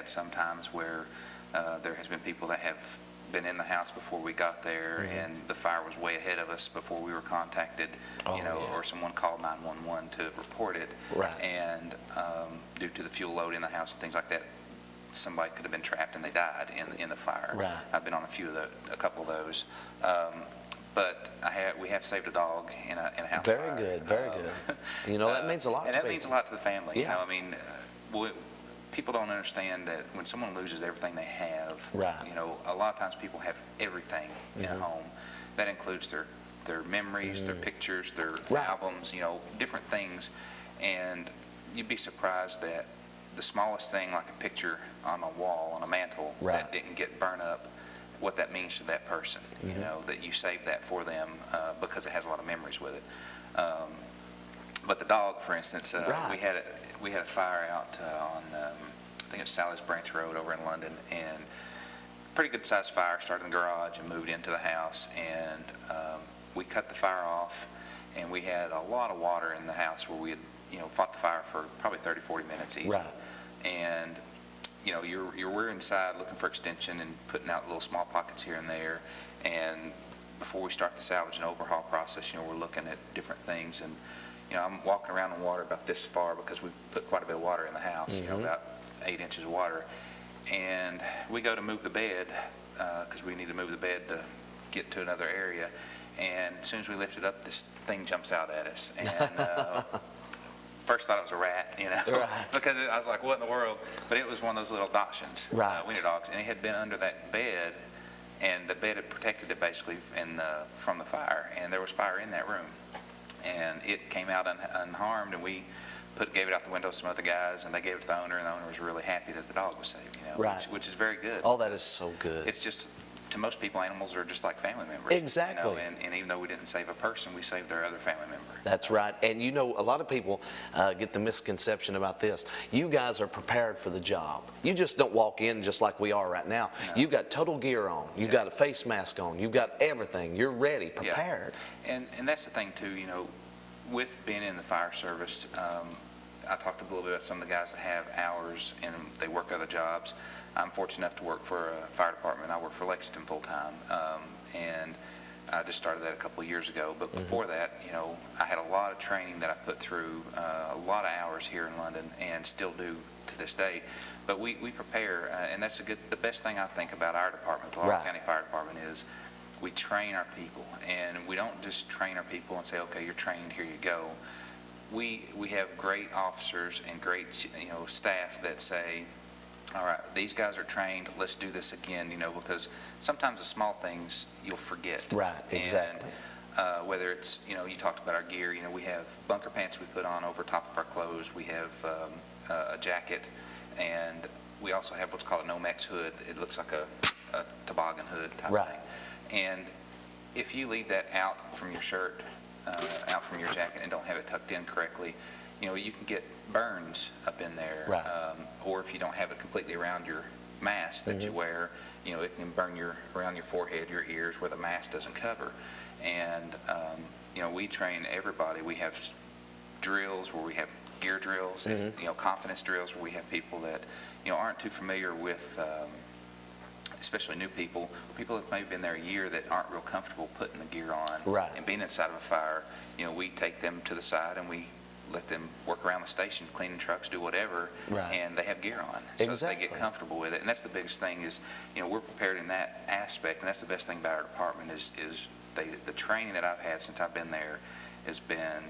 had some times where there has been people that have been in the house before we got there, and the fire was way ahead of us before we were contacted, or someone called 911 to report it. Right. And due to the fuel load in the house and things like that, somebody could have been trapped and they died in the fire. Right. I've been on a couple of those. But we have saved a dog in a house fire. Very good, very good. You know, that means a lot to and people. that means a lot to the family. Yeah. You know, I mean, people don't understand that when someone loses everything they have, right. you know, a lot of times people have everything in a home. That includes their memories, their pictures, their albums, you know, different things. And you'd be surprised that the smallest thing, like a picture on a wall, on a mantle, that didn't get burned up, what that means to that person, you know, that you saved that for them because it has a lot of memories with it. But the dog, for instance, we had a fire out on, I think it's Sally's Branch Road over in London, and pretty good sized fire, started in the garage and moved into the house, and we cut the fire off, and we had a lot of water in the house where we had, you know, fought the fire for probably 30, 40 minutes easy. Right. And you know, we're inside looking for extension and putting out little small pockets here and there. And before we start the salvage and overhaul process, you know, we're looking at different things. And, you know, I'm walking around in water about this far because we put quite a bit of water in the house, you know, about 8 inches of water. And we go to move the bed because we need to move the bed to get to another area. And as soon as we lift it up, this thing jumps out at us. And first thought it was a rat, you know, because I was like, what in the world? But it was one of those little Dachshunds, wiener dogs, and it had been under that bed, and the bed had protected it basically from the fire, and there was fire in that room. And it came out unharmed, and we gave it out the window to some other guys, and they gave it to the owner, and the owner was really happy that the dog was saved, you know, which is very good. Oh, that is so good. It's just, to most people, animals are just like family members. Exactly. You know, and even though we didn't save a person, we saved their other family member. That's right. And you know, a lot of people get the misconception about this. You guys are prepared for the job. You just don't walk in just like we are right now. No. You've got total gear on. You've got a face mask on. You've got everything. You're ready, prepared. Yeah. And that's the thing too, you know, with being in the fire service, I talked a little bit about some of the guys that have hours and they work other jobs. I'm fortunate enough to work for a fire department. I work for Lexington full time, and I just started that a couple of years ago. But before that, you know, I had a lot of training that I put through, a lot of hours here in London, and still do to this day. But we prepare, and that's the best thing I think about our department, the Laurel County Fire Department, is we train our people, and we don't just train our people and say, okay, you're trained, here you go. We have great officers and great, you know, staff that say, all right, these guys are trained, let's do this again, you know, because sometimes the small things you'll forget. Right, exactly. And whether it's, you know, you talked about our gear, you know, we have bunker pants we put on over top of our clothes, we have a jacket, and we also have what's called a Nomex hood. It looks like a toboggan hood type thing. And if you leave that out from your shirt, out from your jacket, and don't have it tucked in correctly, you know, you can get burns up in there. Right. Or if you don't have it completely around your mask that you wear, you know, it can burn around your forehead, your ears, where the mask doesn't cover. And, you know, we train everybody. We have drills where we have gear drills, you know, confidence drills where we have people that, you know, aren't too familiar with, especially new people that maybe been there a year that aren't real comfortable putting the gear on and being inside of a fire. You know, we take them to the side and we let them work around the station, cleaning trucks, do whatever, and they have gear on, so they get comfortable with it. And that's the biggest thing is, you know, we're prepared in that aspect, and that's the best thing about our department is the training that I've had since I've been there has been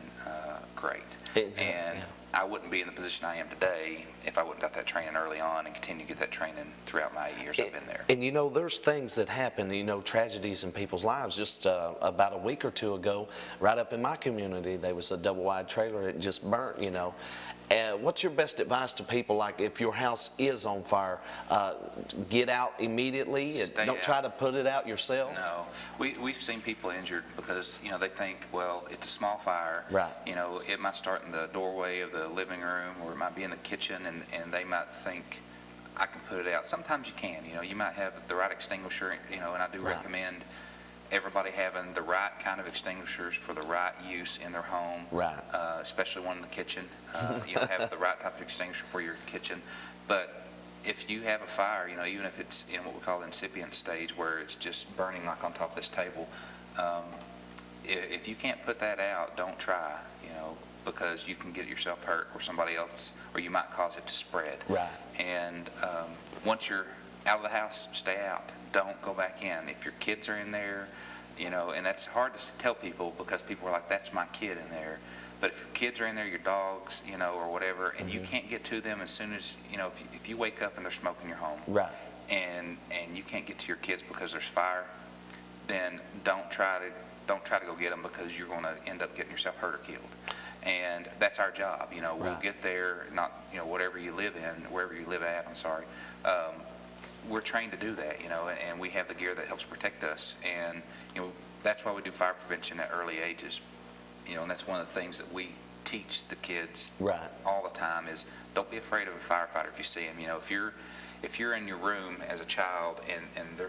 great. And I wouldn't be in the position I am today if I wouldn't got that training early on and continue to get that training throughout my 8 years I've been there. And you know, there's things that happen, you know, tragedies in people's lives. Just about a week or two ago, right up in my community, there was a double-wide trailer that just burnt, you know. What's your best advice to people, like if your house is on fire, get out immediately? Don't try to put it out yourself? No. We've seen people injured because, you know, they think, well, it's a small fire. You know, it might start in the doorway of the living room or it might be in the kitchen, and they might think, I can put it out. Sometimes you can, you know, you might have the right extinguisher, you know, and I do recommend everybody having the right kind of extinguishers for the right use in their home, especially one in the kitchen. You know, have the right type of extinguisher for your kitchen. But if you have a fire, even if it's in what we call the incipient stage, where it's just burning like on top of this table, if you can't put that out, don't try, because you can get yourself hurt or somebody else, or you might cause it to spread. Right. And once you're out of the house, stay out. Don't go back in. If your kids are in there, and that's hard to tell people because people are like, that's my kid in there. But if your kids are in there, your dogs, or whatever, and you can't get to them as soon as, if you wake up and they're smoking your home, Right. and you can't get to your kids because there's fire, then don't try to go get them, because you're going to end up getting yourself hurt or killed. And that's our job. We'll Right. get there, not, whatever you live in, wherever you live at, I'm sorry. We're trained to do that, and we have the gear that helps protect us. And, that's why we do fire prevention at early ages. And that's one of the things that we teach the kids Right. all the time is, don't be afraid of a firefighter if you see him. If you're in your room as a child and they're